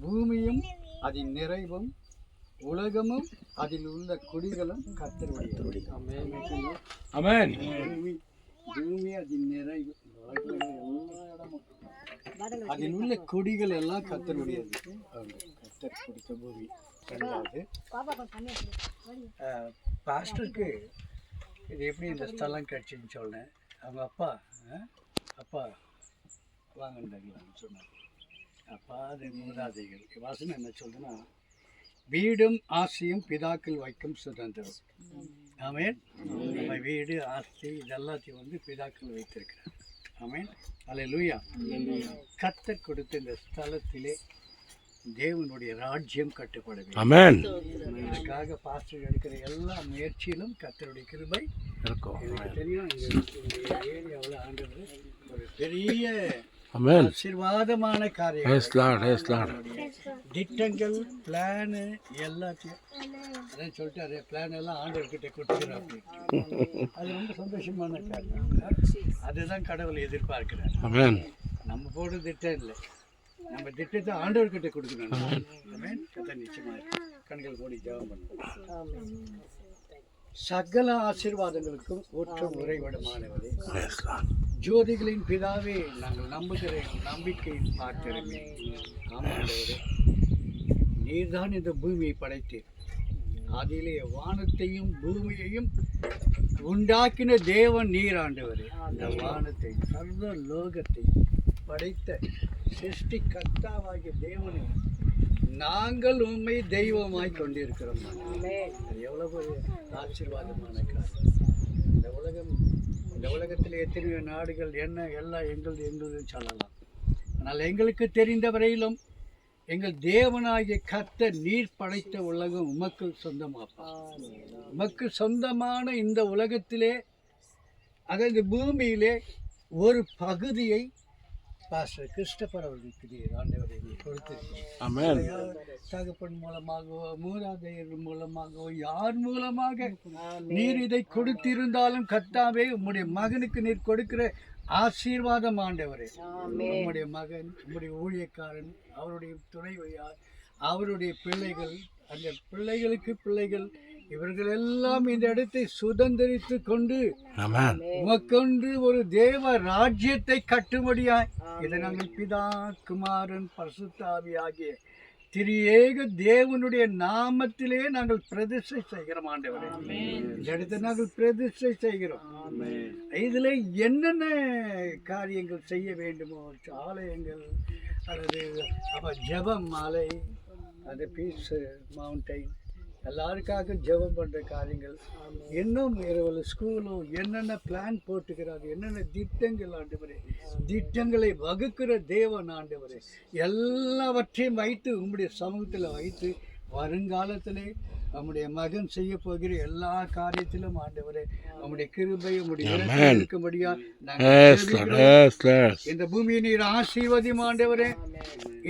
பூமியும் அதன் நிறைவும் உலகமும் அதில் உள்ள குடிகளும் கர்த்தருடைய. ஆமென். பூமி அதன் நிறைவு அதில் உள்ள குடிகள் எல்லாம் கர்த்தருடையது. கர்த்தர் கொடுத்த பூமி. ரெண்டாவது, பாஸ்டருக்கு இது எப்படி இந்த ஸ்தலம் கிடைச்சின்னு சொன்னேன். அவங்க அப்பா வாங்கினாங்களான்னு சொன்னாங்க. அப்பா அது மூதாதைகள் வாசனை என்ன சொல்லுன்னா, வீடும் ஆசையும் பிதாக்கள் வைக்கும் சுதந்திரம். ஆமென். நம்ம வீடு ஆஸ்தி இதெல்லாத்தையும் பிதாக்கள் வைத்திருக்கிறார். ஆமென். அல்லேலூயா. கர்த்தர் கொடுத்த இந்த ஸ்தலத்திலே தேவனுடைய ராஜ்யம் கட்டப்பட வேண்டும். ஆமென். இதற்காக பாஸ்டர் எடுக்கிற எல்லா முயற்சியிலும் கர்த்தருடைய கிருபை இருக்கும். எனக்கு தெரியும், இந்த ஏரியாவில் ஆண்டவர் ஒரு பெரிய ஆசீர்வாதமான காரியம், திட்டங்கள், பிளானு எல்லாத்தையும் அதான் சொல்லிட்டாரு. பிளான் எல்லாம் ஆண்டவர்கிட்ட கொடுத்துக்கிறாரு. அது ரொம்ப சந்தோஷமான காரியம். அதுதான் கடவுள் எதிர்பார்க்கிறார். நம்ம போடுற திட்டம் இல்லை, நம்ம திட்டத்தை ஆண்டவர்கிட்ட கொடுக்கணும். கதை நிச்சயமாக கண்கள் மூடி ஜெபம் பண்ணுவோம். சகல ஆசீர்வாதங்களுக்கும் ஊற்றும் உறைவிடமானவரே, ஜோதிகளின் பிதாவே, நாங்கள் நம்புகிற நம்பிக்கையின் பார்க்கிறமே. ஆமாண்டவரே, நீர்தான் இந்த பூமியை படைத்தீர். அதிலே வானத்தையும் பூமியையும் உண்டாக்கின தேவன் நீர் ஆண்டவரே. இந்த வானத்தை சர்வ லோகத்தை படைத்த சிருஷ்டி கர்த்தாவாகிய தேவனை நாங்கள் உண்மை தெய்வமாய் கொண்டிருக்கிறோம். அது எவ்வளவு ஆசீர்வாதமான காரியம். இந்த உலகத்தில் எத்தனையோ நாடுகள் என்ன எல்லாம் எங்களுது சொல்லலாம். ஆனால் எங்களுக்கு தெரிந்த வரையிலும் எங்கள் தேவனாகிய கர்த்தர் நீர் படைத்த உலகம் உமக்கு சொந்தமாப்பா. உமக்கு சொந்தமான இந்த உலகத்திலே, அதாவது பூமியிலே ஒரு பகுதியை பாஸ்டர் கிறிஸ்டபர் அவர்களுக்கு ஆண்டவரை கொடுத்திருக்கிறார். தகப்பன் மூலமாகவோ மூதாதையர் மூலமாகவோ யார் மூலமாக நீர் இதை கொடுத்திருந்தாலும் கர்த்தாவே, உம்முடைய மகனுக்கு நீர் கொடுக்கிற ஆசீர்வாதம் ஆண்டவரே. உம்முடைய மகன், உம்முடைய ஊழியக்காரன், அவருடைய துணைவியார், அவருடைய பிள்ளைகள், அந்த பிள்ளைகளுக்கு பிள்ளைகள், இவர்கள் எல்லாம் இந்த இடத்தை சுதந்திரித்து கொண்டு உமக்கொன்று ஒரு தேவ ராஜ்யத்தை கட்டும்படியாய் இதை நாங்கள் பிதா, குமாரன், பரிசுத்த ஆவி ஆகிய திரியேக தேவனுடைய நாமத்திலே நாங்கள் பிரதிஷ்டை செய்கிறோம் ஆண்டவரே. இந்த இடத்தை நாங்கள் பிரதிஷ்டை செய்கிறோம். இதில் என்னென்ன காரியங்கள் செய்ய வேண்டுமோ, ஆலயங்கள் அல்லது ஜெபம் மாலை, அது பீஸ் மவுண்டைன், எல்லாருக்காக ஜெபம் பண்ணுற காரியங்கள், இன்னும் இரவு ஸ்கூலும் என்னென்ன பிளான் போட்டுக்கிறாரு, என்னென்ன திட்டங்கள் ஆண்டவரே, திட்டங்களை வகுக்கிற தேவன் ஆண்டவரே, எல்லாவற்றையும் வைத்து உங்களுடைய சமூகத்தில் வைத்து வருங்காலத்திலே நம்முடைய மகன் செய்ய போகிற எல்லா காரியத்திலும் ஆண்டவரே நம்முடைய கிருபை உங்களுடைய இருக்கும்படியா இந்த பூமியை நீர் ஆசீர்வதியும் ஆண்டவரே.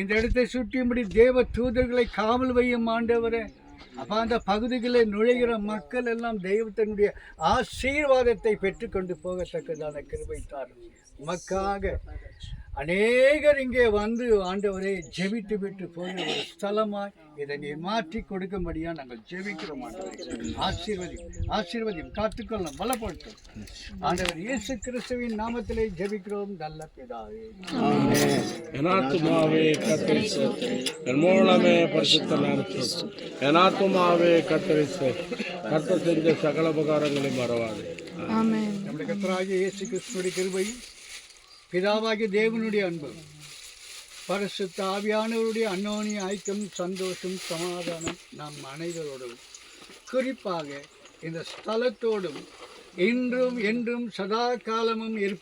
இந்த இடத்தை சுற்றியும்படி தேவ தூதர்களை காவல் வையும் ஆண்டவரே. அப்போ அந்த பகுதிகளில் நுழைகிற மக்கள் எல்லாம் தெய்வத்தினுடைய ஆசீர்வாதத்தை பெற்றுக்கொண்டு போகத்தக்கதான கிருபை தாரும். உமக்காக அநேகர் இங்கே வந்து ஆண்டவரை ஜெபித்து விட்டு போகிற ஒரு ஸ்தலமாய் இதை நீ மாற்றி கொடுக்கும்படியாக நாங்கள் ஜெபிக்கிறோம் ஆண்டவரே. ஆசீர்வதியும் காத்துக்கொள்ளணும், பலப்படுத்தும் ஆண்டவர் இயேசு கிறிஸ்துவின் நாமத்திலே ஜெபிக்கிறோம் நல்ல பிதாவே. என் ஆத்துமாவே கர்த்தரை ஸ்தோத்திரி, என் மூலமே பரிசுத்த நாமத்தை என் ஆத்துமாவே கர்த்தரை ஸ்தோத்திரி, கர்த்தர் செஞ்ச சகல உபகாரங்களை மறவாதே. நம்முடைய கர்த்தராகிய இயேசு கிறிஸ்துவின் கிருபையும் பிதாவாகிய தேவனுடைய அன்பு, பரிசுத்த ஆவியானவருடைய அந்யோன்ய ஐக்கியம், சந்தோஷம், சமாதானம் நம் அனைவரோடும், குறிப்பாக இந்த ஸ்தலத்தோடும் இன்றும் என்றும் சதா காலமும் இருப்பது